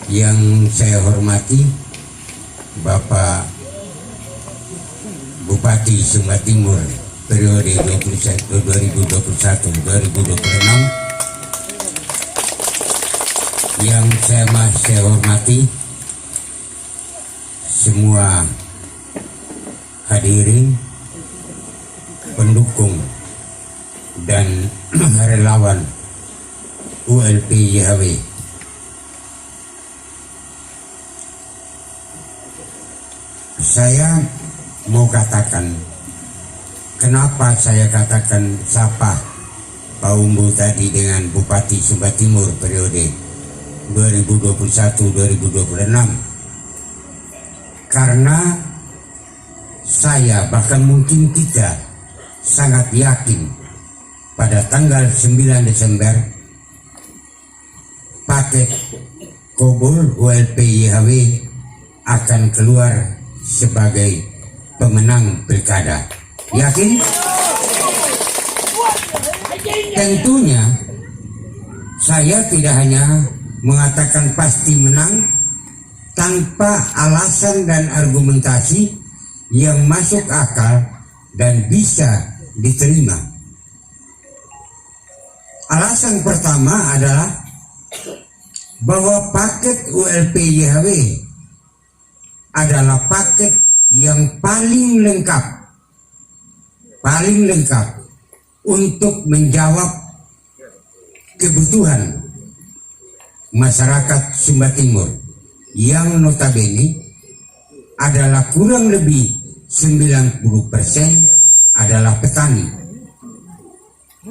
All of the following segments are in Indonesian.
Yang saya hormati Bapak Bupati Sumba Timur periode 2021-2026, yang saya hormati semua hadirin, pendukung dan relawan ULP YHW. Saya mau katakan, kenapa saya katakan sapa Pak Umbu tadi dengan Bupati Sumba Timur periode 2021-2026, karena saya bahkan mungkin kita sangat yakin pada tanggal 9 Desember paket Kobul ULP YHW akan keluar sebagai pemenang pilkada. Yakin? Tentunya saya tidak hanya mengatakan pasti menang tanpa alasan dan argumentasi yang masuk akal dan bisa diterima. Alasan pertama adalah bahwa paket ULP YHW adalah paket yang paling lengkap untuk menjawab kebutuhan masyarakat Sumba Timur yang notabene adalah kurang lebih 90% adalah petani.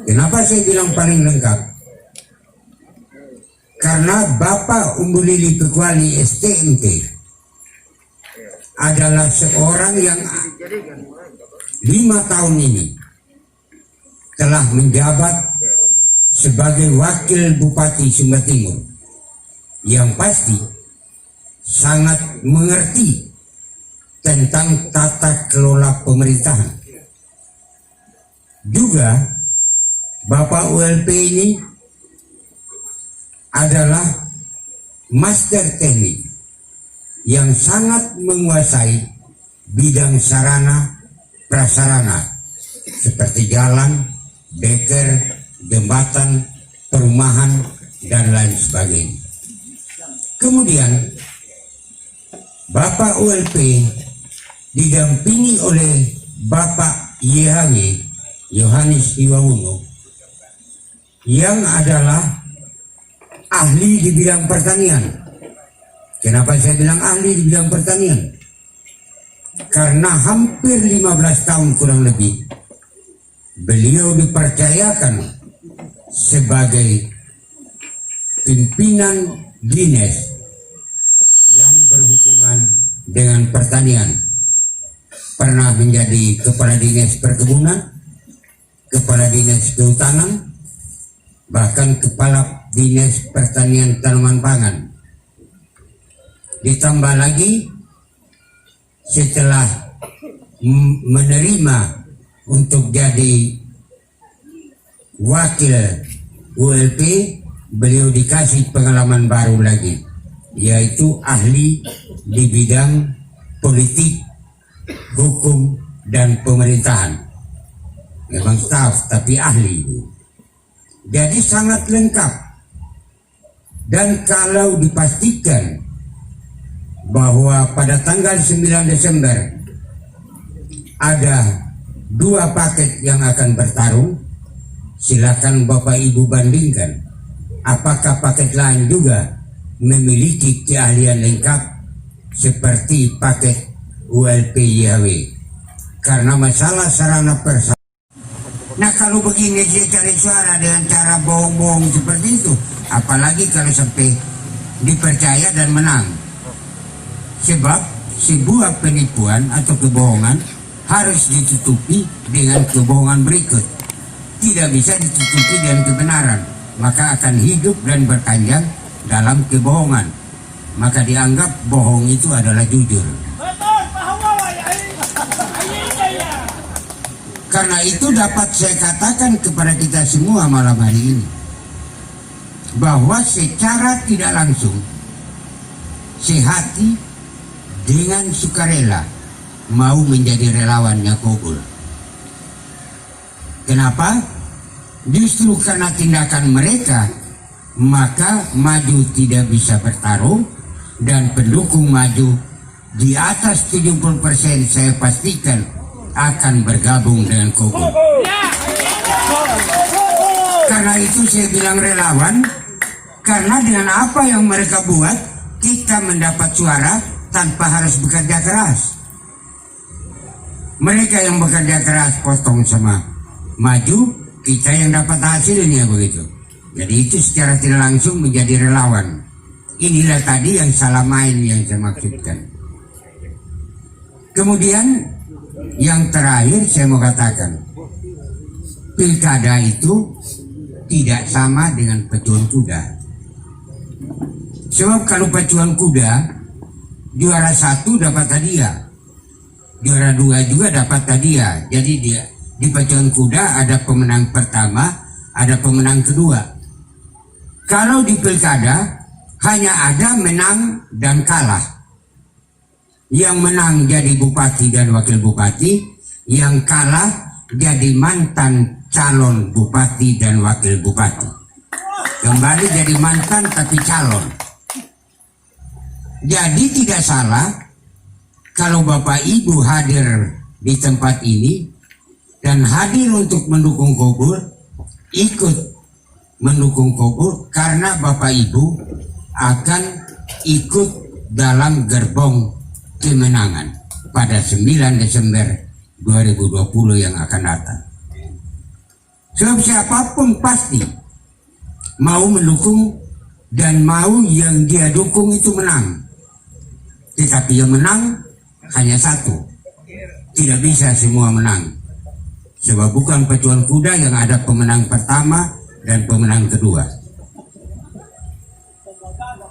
Kenapa saya bilang paling lengkap? Karena Bapak Umbu Lili Pekuali STMT adalah seorang yang 5 tahun ini telah menjabat sebagai wakil Bupati Sumba Timur, yang pasti sangat mengerti tentang tata kelola pemerintahan. Juga Bapak ULP ini adalah master teknik yang sangat menguasai bidang sarana prasarana seperti jalan, beker, jembatan, perumahan, dan lain sebagainya. Kemudian Bapak ULP didampingi oleh Bapak YHW Yohanes Iwawuno yang adalah ahli di bidang pertanian. Kenapa saya bilang ahli di bidang pertanian? Karena hampir 15 tahun kurang lebih beliau dipercayakan sebagai pimpinan dinas yang berhubungan dengan pertanian. Pernah menjadi kepala dinas perkebunan, kepala dinas kehutanan, bahkan kepala dinas pertanian tanaman pangan. Ditambah lagi setelah menerima untuk jadi wakil ULP, beliau dikasih pengalaman baru lagi, yaitu ahli di bidang politik, hukum, dan pemerintahan. Memang staf tapi ahli. Jadi sangat lengkap. Dan kalau dipastikan bahwa pada tanggal 9 Desember ada 2 paket yang akan bertarung, silakan Bapak Ibu bandingkan apakah paket lain juga memiliki keahlian lengkap seperti paket ULP YHW. Karena masalah sarana persarana. Nah, kalau begini saya cari suara dengan cara bohong-bohong seperti itu, apalagi kalau sampai dipercaya dan menang. Sebab sebuah penipuan atau kebohongan harus ditutupi dengan kebohongan berikut. Tidak bisa ditutupi dengan kebenaran, maka akan hidup dan berpanjang dalam kebohongan. Maka dianggap bohong itu adalah jujur. Karena itu dapat saya katakan kepada kita semua malam hari ini, bahwa secara tidak langsung sehati dengan sukarela mau menjadi relawannya Kobul. Kenapa? Justru karena tindakan mereka, maka maju tidak bisa bertarung, dan pendukung maju di atas 70% saya pastikan akan bergabung dengan Kobul. Karena itu saya bilang relawan, karena dengan apa yang mereka buat, kita mendapat suara tanpa harus bekerja keras. Mereka yang bekerja keras potong sama maju, kita yang dapat hasilnya begitu. Jadi itu secara tidak langsung menjadi relawan. Inilah tadi yang salah main yang saya maksudkan. Kemudian yang terakhir saya mau katakan, pilkada itu tidak sama dengan pacuan kuda. Sebab kalau pacuan kuda, juara 1 dapat hadiah, juara 2 juga dapat hadiah. Jadi dia di pacuan kuda ada pemenang pertama, ada pemenang kedua. Kalau di pilkada hanya ada menang dan kalah. Yang menang jadi bupati dan wakil bupati, yang kalah jadi mantan calon bupati dan wakil bupati. Kembali jadi mantan tapi calon. Jadi tidak salah kalau Bapak Ibu hadir di tempat ini dan hadir untuk mendukung Kobul, ikut mendukung Kobul, karena Bapak Ibu akan ikut dalam gerbong kemenangan pada 9 Desember 2020 yang akan datang. Sebab siapapun pasti mau mendukung dan mau yang dia dukung itu menang. Tetapi yang menang hanya satu. Tidak bisa semua menang. Sebab bukan pacuan kuda yang ada pemenang pertama dan pemenang kedua.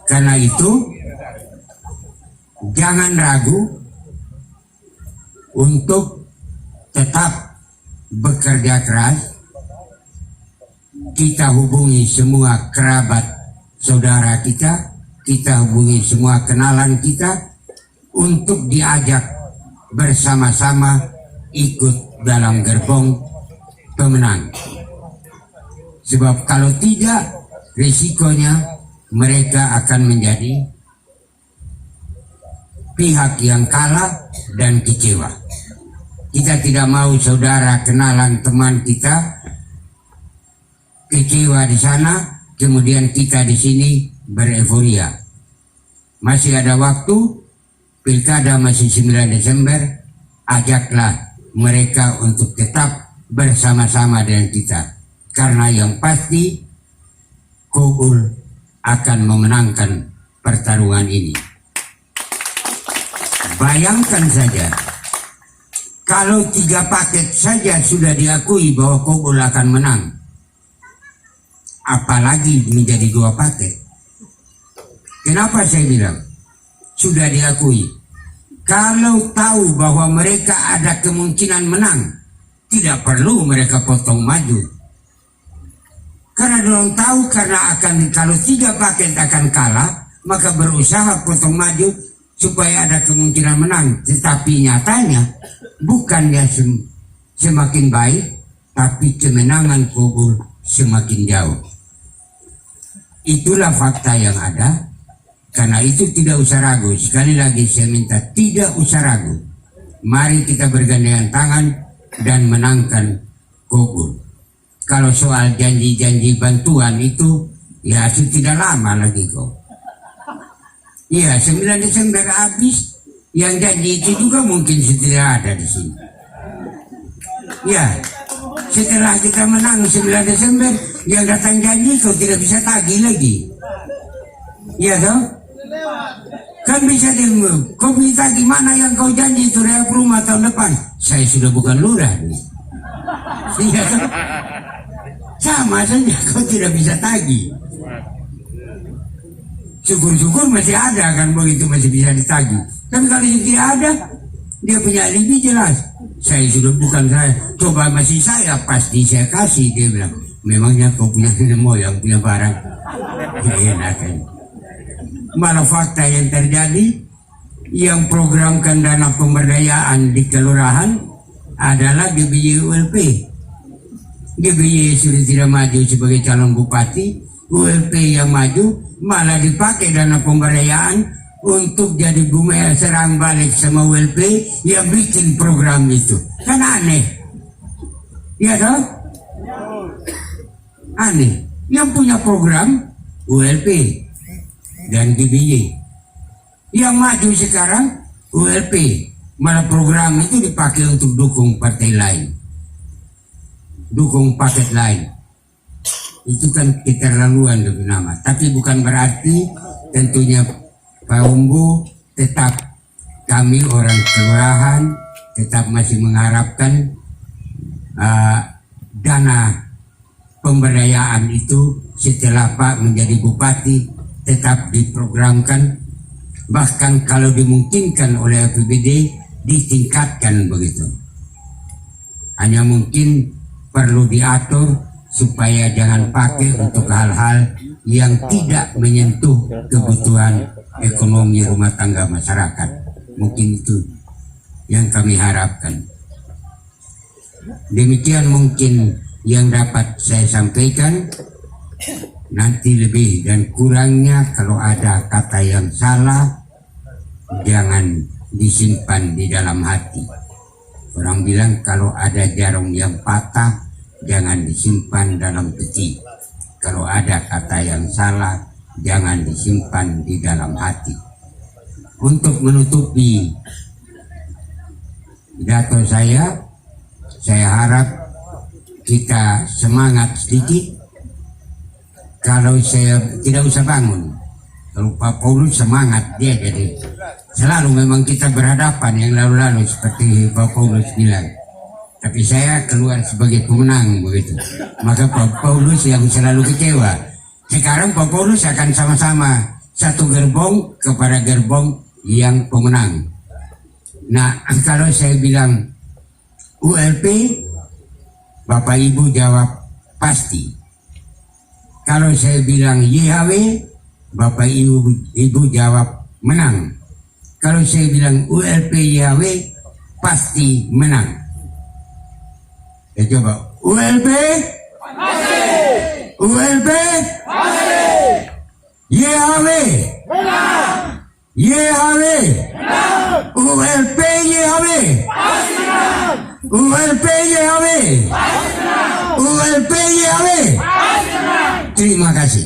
Karena itu jangan ragu untuk tetap bekerja keras. Kita hubungi semua kerabat saudara kita, kita hubungi semua kenalan kita untuk diajak bersama-sama ikut dalam gerbong pemenang. Sebab kalau tidak, risikonya mereka akan menjadi pihak yang kalah dan kecewa. Kita tidak mau saudara, kenalan, teman kita kecewa di sana, kemudian kita di sini bereforia. Masih ada waktu, pilkada masih 9 Desember, ajaklah mereka untuk tetap bersama-sama dengan kita. Karena yang pasti Kobul akan memenangkan pertarungan ini. Bayangkan saja, kalau 3 paket saja sudah diakui bahwa Kobul akan menang, apalagi menjadi 2 paket. Kenapa saya bilang sudah diakui? Kalau tahu bahwa mereka ada kemungkinan menang, tidak perlu mereka potong maju. Karena dorong tahu kalau 3 paket akan kalah, maka berusaha potong maju supaya ada kemungkinan menang. Tetapi nyatanya bukannya semakin baik, tapi kemenangan Kobul semakin jauh. Itulah fakta yang ada. Karena itu tidak usah ragu. Sekali lagi saya minta tidak usah ragu. Mari kita bergandengan tangan dan menangkan Kobul. Kalau soal janji-janji bantuan itu, ya tidak lama lagi kok. Ya 9 Desember habis, yang janji itu juga mungkin sudah ada di sini. Ya, setelah kita menang 9 Desember, yang datang janji kau tidak bisa tagih lagi. Iya toh? Kan bisa kau bisa gimana yang kau janji itu rehab rumah tahun depan? Saya sudah bukan lurah. Iya toh? Sama saja kau tidak bisa tagih. Syukur-syukur masih ada kan, begitu masih bisa ditagih. Tapi kalau tidak ada, dia punya alibi jelas. Saya sudah bukan saya, coba masih saya, pasti saya kasih. Dia bilang, memangnya kau punya nenek moyang punya barang? Enak kan. Malah fakta yang terjadi, yang programkan dana pemberdayaan di kelurahan adalah GBY ULP. GBY sudah tidak maju sebagai calon bupati, ULP yang maju malah dipakai dana pemberdayaan untuk jadi bumi serang balik sama ULP yang bikin program itu. Kan aneh. Ya dong? Aneh. Yang punya program ULP dan GBY. Yang maju sekarang ULP, malah program itu dipakai untuk dukung partai lain, dukung paket lain. Itu kan keterlaluan lebih nama. Tapi bukan berarti tentunya Pak Umbu, tetap kami orang kelurahan tetap masih mengharapkan dana pemberdayaan itu setelah Pak menjadi bupati tetap diprogramkan. Bahkan kalau dimungkinkan oleh APBD ditingkatkan begitu. Hanya mungkin perlu diatur supaya jangan pakai untuk hal-hal yang tidak menyentuh kebutuhan ekonomi rumah tangga masyarakat. Mungkin itu yang kami harapkan. Demikian mungkin yang dapat saya sampaikan. Nanti lebih dan kurangnya kalau ada kata yang salah, jangan disimpan di dalam hati. Orang bilang kalau ada jarum yang patah, jangan disimpan dalam peti. Kalau ada kata yang salah, jangan disimpan di dalam hati. Untuk menutupi pidato saya harap kita semangat sedikit. Kalau saya tidak usah bangun, kalau Pak Paulus semangat dia, jadi selalu memang kita berhadapan yang lalu-lalu seperti Pak Paulus bilang. Tapi saya keluar sebagai pemenang begitu. Maka Pak Paulus yang selalu kecewa. Sekarang Pak Paulus akan sama-sama satu gerbong kepada gerbong yang pemenang. Nah, kalau saya bilang ULP, Bapak Ibu jawab pasti. Kalau saya bilang YHW, Bapak Ibu jawab menang. Kalau saya bilang ULP YHW, pasti menang. Ya coba, ULP pasti, ULP pasti, YHW menang, YHW menang, ULP YHW pasti menang, ULP YHW pasti menang, ULP YHW pasti menang. Terima kasih.